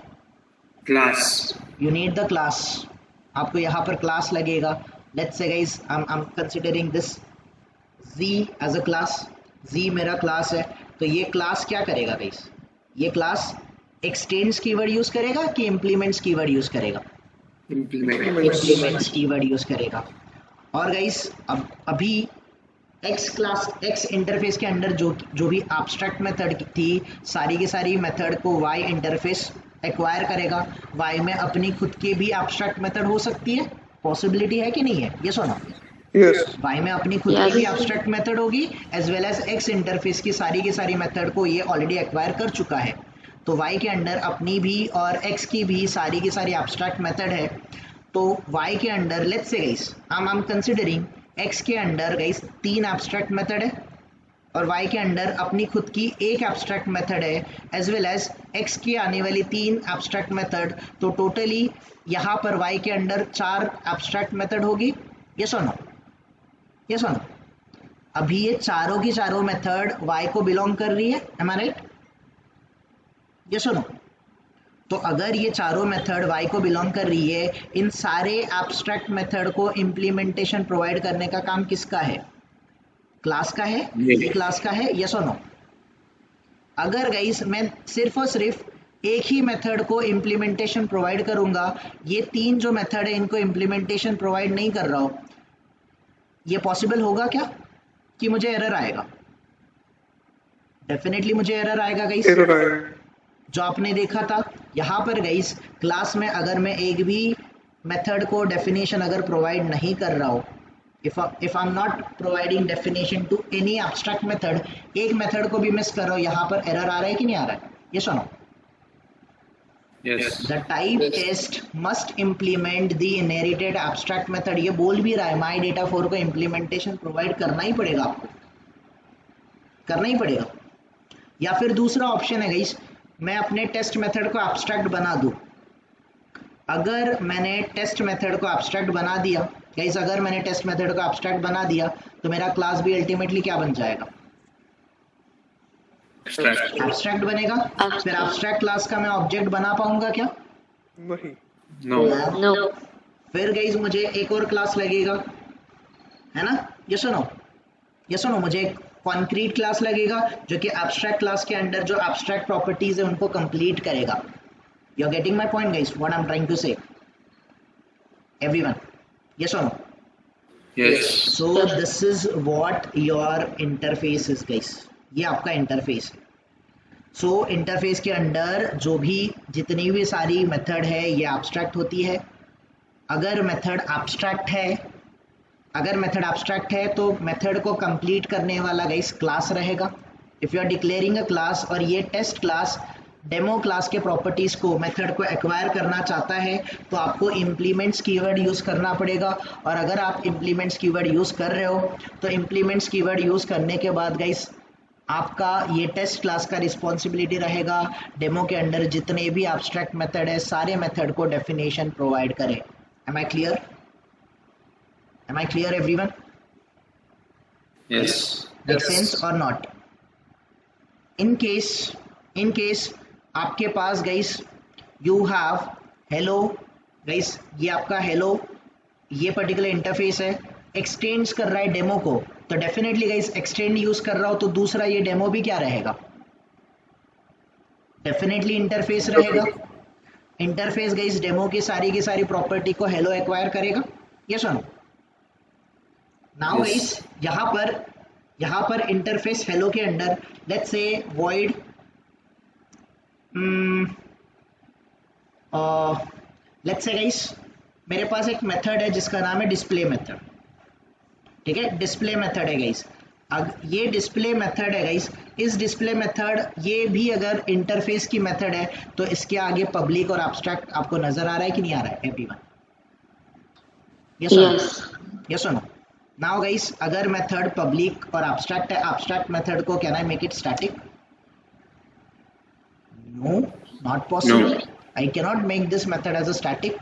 Class. You need the class. आपको यहाँ पर क्लास लगेगा. Let's say guys I am considering this z as a class. z मेरा class है, तो ये class क्या करेगा गाइस? ये क्लास एक्सटेंड्स कीवर्ड यूज करेगा कि इम्प्लीमेंट्स कीवर्ड यूज करेगा? Implement. इम्प्लीमेंट्स कीवर्ड यूज करेगा. और गाइस अब अभी एक्स क्लास एक्स इंटरफेस के अंडर जो भी एब्स्ट्रैक्ट मेथड थी, सारी की सारी मेथड को वाई इंटरफेस एक्वायर करेगा. वाई में अपनी खुद की भी एब्स्ट्रैक्ट मेथड हो सकती है, पॉसिबिलिटी है कि नहीं है? ये सुनो, Yes. वाई में अपनी खुद की भी एब्स्ट्रैक्ट मेथड होगी as well as X interface की सारी मेथड को ये ऑलरेडी एक्वायर कर चुका है. तो वाई के अंडर अपनी भी और एक्स की भी सारी की सारी एब्स्ट्रैक्ट मेथड है. तो वाई के under let's say guys I M considering x के अंडर गाइस 3 एब्स्ट्रैक्ट मेथड है. और y के अंडर अपनी खुद की एक एब्स्ट्रैक्ट मेथड है एज वेल एज x की आने वाली 3 एब्स्ट्रैक्ट मेथड, तो टोटली यहाँ पर y के अंडर 4 एब्स्ट्रैक्ट मेथड होगी। ये सुनो, ये सुनो, अभी ये चारों की चारों मेथड y को बिलोंग कर रही है, एम आई राइट? ये सुनो, तो अगर ये चारों मेथड y को बिलोंग कर रही है, इन सारे एब्स्ट्रैक्ट मेथड को इम्प्लीमेंटेशन प्रोवाइड करने का काम किसका है? क्लास का है, ये क्लास का है, यस और नो? अगर गाइस मैं सिर्फ और सिर्फ एक ही मेथड को इम्प्लीमेंटेशन प्रोवाइड करूंगा, ये 3 जो मेथड है इनको इम्प्लीमेंटेशन प्रोवाइड नहीं कर रहा हूं, ये पॉसिबल होगा क्या कि मुझे एरर आएगा? डेफिनेटली मुझे एरर आएगा गाइस। जो आपने देखा था यहाँ पर गाइस, क्लास में अगर मैं एक भी मेथड को डेफिनेशन अगर प्रोवाइड नहीं कर रहा हूँ, if I'm not providing definition to any abstract method, एक मेथड को भी मिस कर रहा हूँ, यहाँ पर एरर आ रहा है कि नहीं आ रहा है? ये सुनो, Yes. the type test must implement the inherited abstract method, ये बोल भी रहा है my data 4 को इम्प्लीमेंटेशन प्रोवाइड करना ही पड़ेगा, आपको करना ही पड़ेगा। या फिर दूसरा ऑप्शन है गाइस, मैं अपने टेस्ट मेथड को एब्स्ट्रैक्ट बना दूं। अगर मैंने टेस्ट मेथड को एब्स्ट्रैक्ट बना दिया गाइस, अगर मैंने टेस्ट मेथड को एब्स्ट्रैक्ट बना दिया तो मेरा क्लास भी अल्टीमेटली क्या बन जाएगा? एब्स्ट्रैक्ट बनेगा। फिर एब्स्ट्रैक्ट क्लास का मैं ऑब्जेक्ट बना पाऊंगा क्या? नहीं। No. फिर गाइस मुझे एक और क्लास लगेगा, है ना? ये सुनो, ये सुनो, मुझे एक कॉन्क्रीट क्लास लगेगा जो कि एब्स्ट्रैक्ट क्लास के अंडर जो एब्स्ट्रैक्ट प्रॉपर्टीज है उनको कंप्लीट करेगा। You are getting my point guys, what I am trying to say? Everyone, yes or no? Yes. So this is what your interface is guys, ये आपका interface है। सो interface के under जो भी जितनी भी सारी मेथड है ये एब्स्ट्रैक्ट होती है। अगर मेथड एब्स्ट्रैक्ट है, अगर मेथड एब्स्ट्रैक्ट है तो मेथड को कंप्लीट करने वाला गाइस क्लास रहेगा। If you are declaring a class और ये टेस्ट क्लास डेमो क्लास के प्रॉपर्टीज को मेथड को एक्वायर करना चाहता है तो आपको इम्प्लीमेंट्स कीवर्ड यूज करना पड़ेगा। और अगर आप इम्प्लीमेंट्स कीवर्ड यूज कर रहे हो तो इम्प्लीमेंट्स कीवर्ड यूज करने के बाद गाइस आपका ये टेस्ट क्लास का रिस्पॉन्सिबिलिटी रहेगा डेमो के अंडर जितने भी एब्स्ट्रैक्ट मेथड है सारे मेथड को डेफिनेशन प्रोवाइड करें। Am I clear? Am I clear everyone? Yes. Make sense or not? In case आपके पास guys you have hello, guys ये आपका हेलो, ये पर्टिकुलर इंटरफेस है, एक्सटेंड्स कर रहा है डेमो को, तो डेफिनेटली गाइस एक्सटेंड यूज कर रहा हो तो दूसरा ये डेमो भी क्या रहेगा? डेफिनेटली इंटरफेस रहेगा। इंटरफेस गाइस डेमो की सारी प्रॉपर्टी को हेलो एक्वायर करेगा। ये सुनो, नाउ गाइस यहाँ पर इंटरफेस हेलो के under let's say void let's say guys मेरे पास एक मेथड है जिसका नाम है डिस्प्ले मेथड। ठीक है, डिस्प्ले मेथड है गाइस। ये डिस्प्ले मेथड है गाइस, इस डिस्प्ले मेथड ये भी अगर इंटरफेस की मेथड है तो इसके आगे पब्लिक और एब्स्ट्रैक्ट आपको नजर आ रहा है कि नहीं आ रहा है एवरीवन? यस सुनो। नाउ गाइस अगर मेथड पब्लिक और एब्स्ट्रैक्ट है, एब्स्ट्रैक्ट मेथड को can I make it static? No, not possible. I can not make this method as a static.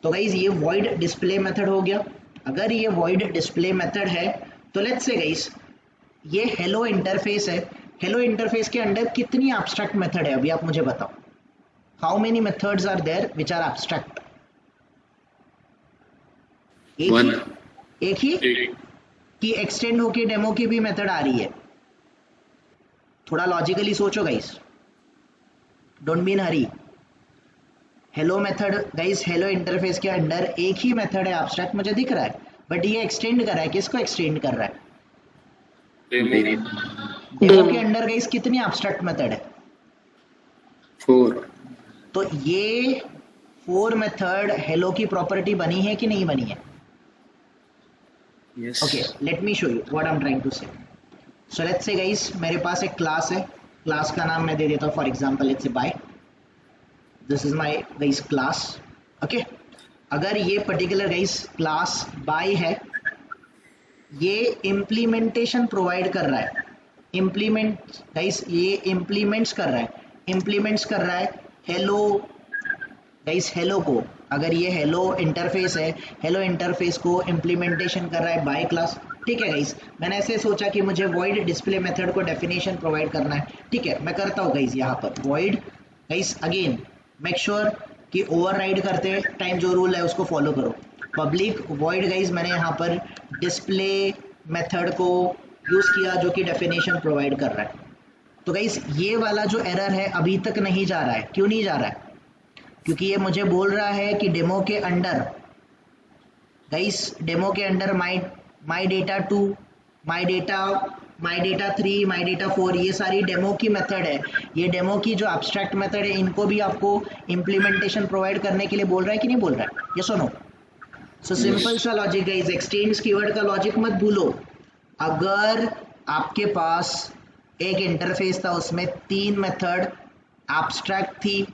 तो गाइस ये void डिस्प्ले मेथड हो गया। अगर ये void डिस्प्ले मेथड है तो लेट्स से गाइस ये हेलो इंटरफेस है, हेलो इंटरफेस के अंडर कितनी एब्स्ट्रैक्ट मेथड है अभी आप मुझे बताओ? How many methods are there which are abstract? एक ही कि एक्सटेंड होके डेमो की भी मेथड आ रही है? थोड़ा लॉजिकली सोचो guys, don't be in Hari. Hello method guys, hello interface के अंडर एक ही मेथड है एब्स्ट्रैक्ट मुझे दिख रहा है, बट ये एक्सटेंड कर रहा है, किसको एक्सटेंड कर रहा है? डेमो के अंडर गाइस कितनी एब्स्ट्रैक्ट मेथड है? 4. तो ये 4 मेथड हेलो की प्रॉपर्टी बनी है कि नहीं बनी है? Yes. Okay, let me show you what I am trying to say. So let's say guys मेरे पास एक क्लास है, क्लास का नाम मैं दे देता हूँ for example let's say by. This is my guys class. Okay, अगर ये पर्टिकुलर गाइस क्लास बाय है, ये इम्प्लीमेंटेशन प्रोवाइड कर रहा है इम्प्लीमेंट गाइस, ये इम्प्लीमेंट्स कर रहा है, इम्प्लीमेंट्स कर रहा है हेलो गाइस, हेलो को, अगर ये हेलो इंटरफेस है, हेलो इंटरफेस को इम्प्लीमेंटेशन कर रहा है बाय क्लास। ठीक है गाइस, मैंने ऐसे सोचा कि मुझे void डिस्प्ले मेथड को डेफिनेशन प्रोवाइड करना है। ठीक है, मैं करता हूँ गाइस यहाँ पर void guys, again make sure कि ओवरराइड करते टाइम जो रूल है उसको फॉलो करो। पब्लिक void गाइस, मैंने यहाँ पर डिस्प्ले मेथड को यूज किया जो कि डेफिनेशन प्रोवाइड कर रहा है। तो गाइस ये वाला जो एरर है अभी तक नहीं जा रहा है, क्यों नहीं जा रहा है? क्योंकि ये मुझे बोल रहा है कि डेमो के अंडर गाइस, डेमो के under my data 2, my data 3, my data 4, ये सारी डेमो की मेथड है। ये डेमो की जो एब्स्ट्रैक्ट मेथड है इनको भी आपको इम्प्लीमेंटेशन प्रोवाइड करने के लिए बोल रहा है कि नहीं बोल रहा है? ये सुनो, सो सिंपल सा लॉजिक गाइस, एक्सटेंड्स कीवर्ड का लॉजिक मत भूलो। अगर आपके पास एक इंटरफेस था, उसमें 3 मेथड एब्स्ट्रैक्ट थी,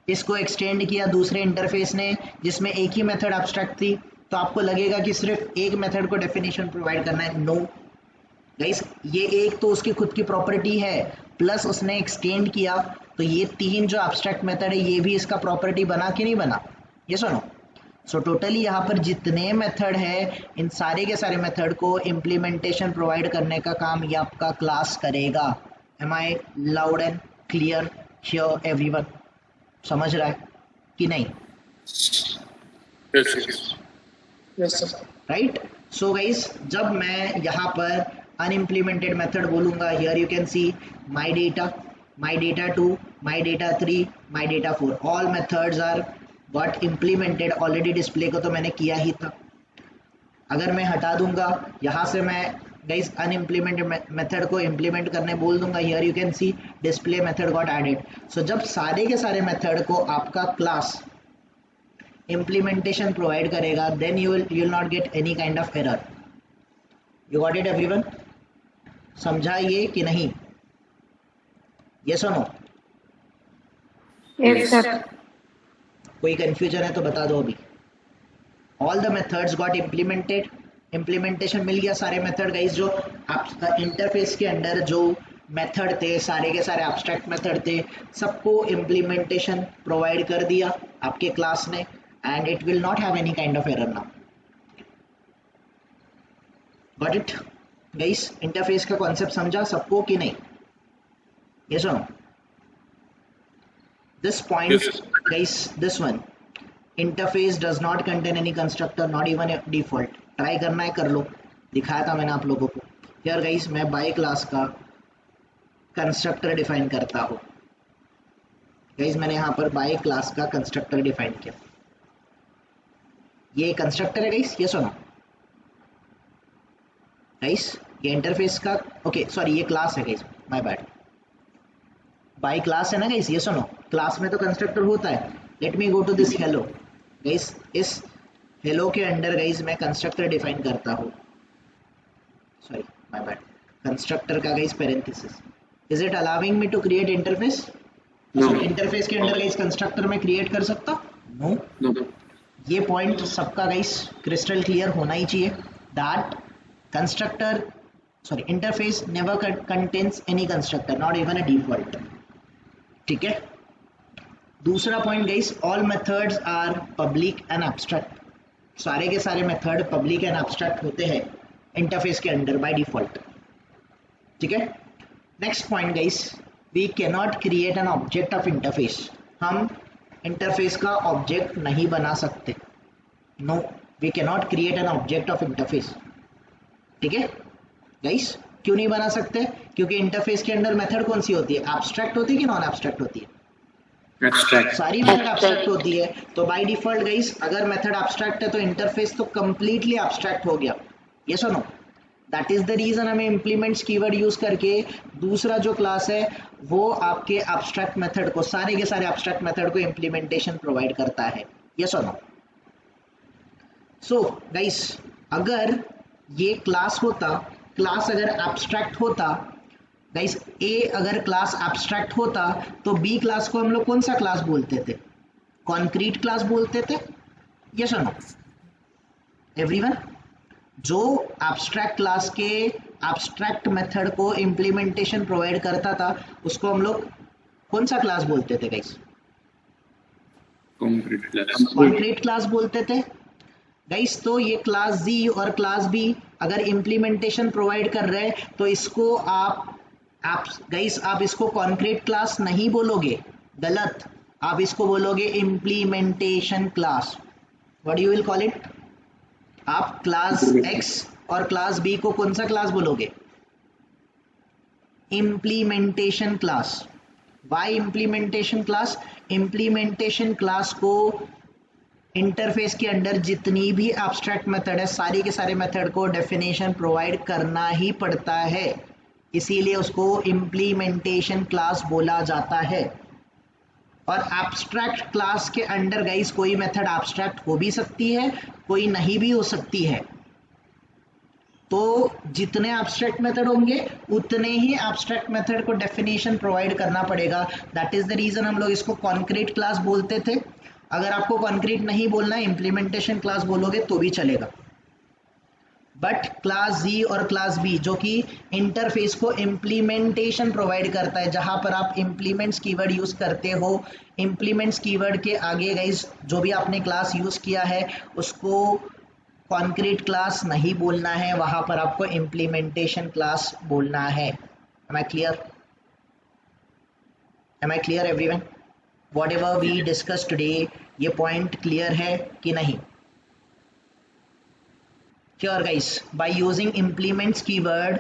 इसको एक्सटेंड किया दूसरे इंटरफेस ने जिसमें एक ही मेथड एब्स्ट्रैक्ट थी, तो आपको लगेगा कि सिर्फ एक मेथड को डेफिनेशन प्रोवाइड करना है। नो गाइस, ये एक तो उसकी खुद की प्रॉपर्टी है, प्लस उसने एक्सटेंड किया, तो ये 3 जो एब्स्ट्रैक्ट मेथड है ये भी इसका प्रॉपर्टी बना कि नहीं बना? ये सुनो, सो टोटली यहाँ पर जितने मेथड है इन सारे के सारे मेथड को इम्प्लीमेंटेशन प्रोवाइड करने का काम ये आपका क्लास करेगा। Am I loud and clear here everyone? समझ रहा है कि नहीं? Yes, sir. Right, so guys जब मैं यहाँ पर अनइम्प्लीमेंटेड मेथड बोलूंगा, here you can see my data 2, my data 3, my data 4, all methods are got implemented. Already display को तो मैंने किया ही था। अगर मैं हटा दूंगा यहाँ से, मैं गाइस अनइम्प्लीमेंटेड मेथड को इम्प्लीमेंट करने बोल दूंगा, here you can see display method got added. So जब सारे के सारे मेथड को आपका क्लास इम्प्लीमेंटेशन प्रोवाइड करेगा, then you will not get any kind of error. You got it everyone? समझा ये कि नहीं? यस और नो? Yes, sir. कोई कंफ्यूजन है तो बता दो अभी। All the methods got implemented, implementation मिल गया सारे मेथड गाइस, जो आप इंटरफेस के अंदर जो मेथड थे, सारे के सारे एब्स्ट्रैक्ट मेथड थे, सबको इम्प्लीमेंटेशन प्रोवाइड कर दिया आपके क्लास ने, and it will not have any kind of error now. Got it guys? Interface का कॉन्सेप्ट समझा सबको कि नहीं? यस और no? This point, Yes. guys, this one, interface does not contain any constructor, not even a default. Try करना है कर लो, दिखाया था मैंने आप लोगों को। यार गाइस, मैं बाय क्लास का कंस्ट्रक्टर डिफाइन करता हूँ। गाइस मैंने यहाँ पर बाय क्लास का कंस्ट्रक्टर डिफाइन किया। ये कंस्ट्रक्टर है गाइस, ये सुनो गाइस, ये इंटरफेस का, ओके सॉरी ये क्लास है guys, my bad. By class है ना गाइस, ये सुनो, क्लास में तो कंस्ट्रक्टर होता है। Let me go to this hello guys, इस हेलो के अंडर गाइस मैं कंस्ट्रक्टर डिफाइन करता हूँ, सॉरी माय बैड, कंस्ट्रक्टर का guys parenthesis. Is it allowing me to create interface? No. Interface के अंडर गाइस कंस्ट्रक्टर में क्रिएट कर सकता? नो। No. ये पॉइंट सबका गाइस क्रिस्टल क्लियर होना ही चाहिए, that constructor sorry interface never contains any constructor, not even a default. ठीक है, दूसरा point guys, all methods are public and abstract. सारे के सारे मेथड पब्लिक एंड एब्स्ट्रैक्ट होते हैं इंटरफेस के अंदर बाय डिफॉल्ट। ठीक है, next point guys, we can not create an object of interface. हम इंटरफेस का ऑब्जेक्ट नहीं बना सकते। No, we can not create an object of interface. ठीक है गाइस, क्यों नहीं बना सकते? क्योंकि इंटरफेस के अंदर मेथड कौन सी होती है? एब्स्ट्रैक्ट होती है कि नॉन एब्स्ट्रैक्ट होती है? Abstract. सारी मेथड एब्स्ट्रैक्ट होती है। तो बाय डिफॉल्ट गाइस, अगर मेथड एब्स्ट्रैक्ट है तो इंटरफेस तो कंप्लीटली एब्स्ट्रैक्ट हो गया। ये सुनो, दैट इज द रीजन हमें इम्प्लीमेंट्स कीवर्ड यूज करके दूसरा जो क्लास है वो आपके एब्स्ट्रैक्ट मेथड को, सारे के सारे एब्स्ट्रैक्ट मेथड को इम्प्लीमेंटेशन प्रोवाइड करता है। ये सुनो, सो गाइस अगर ये क्लास होता, क्लास अगर एब्स्ट्रैक्ट होता गाइस, ए अगर क्लास एब्स्ट्रैक्ट होता तो बी क्लास को हम लोग कौन सा क्लास बोलते थे? कॉन्क्रीट क्लास बोलते थे। यस और नो एवरीवन? जो एब्स्ट्रैक्ट क्लास के एब्स्ट्रैक्ट मेथड को इम्प्लीमेंटेशन प्रोवाइड करता था उसको हम लोग कौन सा क्लास बोलते थे guys? Concrete class. Concrete class बोलते थे गाइस। तो ये क्लास जी और क्लास बी अगर इम्प्लीमेंटेशन प्रोवाइड कर रहे हैं तो इसको आप गाइस आप इसको कॉन्क्रीट क्लास नहीं बोलोगे, गलत, आप इसको बोलोगे implementation class. What you will call it? आप क्लास एक्स और क्लास बी को कौन सा क्लास बोलोगे? Implementation class. Why implementation class? Implementation class को इंटरफेस के अंदर जितनी भी एब्स्ट्रैक्ट मेथड है सारी के सारे मेथड को डेफिनेशन प्रोवाइड करना ही पड़ता है, इसीलिए उसको इम्प्लीमेंटेशन क्लास बोला जाता है। और एब्स्ट्रैक्ट क्लास के अंडर गाइस कोई मेथड एब्स्ट्रैक्ट हो भी सकती है, कोई नहीं भी हो सकती है। तो जितने एब्स्ट्रैक्ट मेथड होंगे उतने ही एब्स्ट्रैक्ट मेथड को डेफिनेशन प्रोवाइड करना पड़ेगा। दैट इज द रीजन हम लोग इसको कॉन्क्रीट क्लास बोलते थे। अगर आपको कॉन्क्रीट नहीं बोलना है, इम्प्लीमेंटेशन क्लास बोलोगे तो भी चलेगा। बट क्लास जी और क्लास बी जो कि इंटरफेस को इम्प्लीमेंटेशन प्रोवाइड करता है, जहां पर आप इम्प्लीमेंट्स कीवर्ड यूज करते हो, इम्प्लीमेंट्स कीवर्ड के आगे गाइस जो भी आपने क्लास यूज किया है उसको कॉन्क्रीट क्लास नहीं बोलना है, वहां पर आपको इम्प्लीमेंटेशन क्लास बोलना है। Am I clear? Am I clear everyone? Whatever we discuss today, ये पॉइंट क्लियर है कि नहीं? Sure guys, by using implements keyword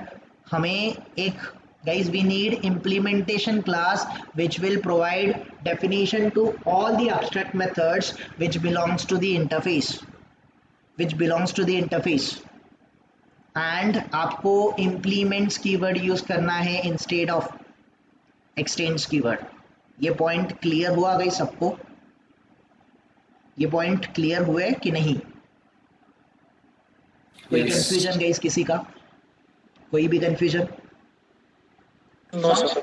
हमें एक guys we need implementation class which will provide definition to all the abstract methods which belongs to the interface and आपको implements keyword use करना है instead of extends keyword। ये point clear हुआ guys सबको? ये point clear हुए कि नहीं? कोई कंफ्यूजन गाइस किसी का? कोई भी कंफ्यूजन? No, sir.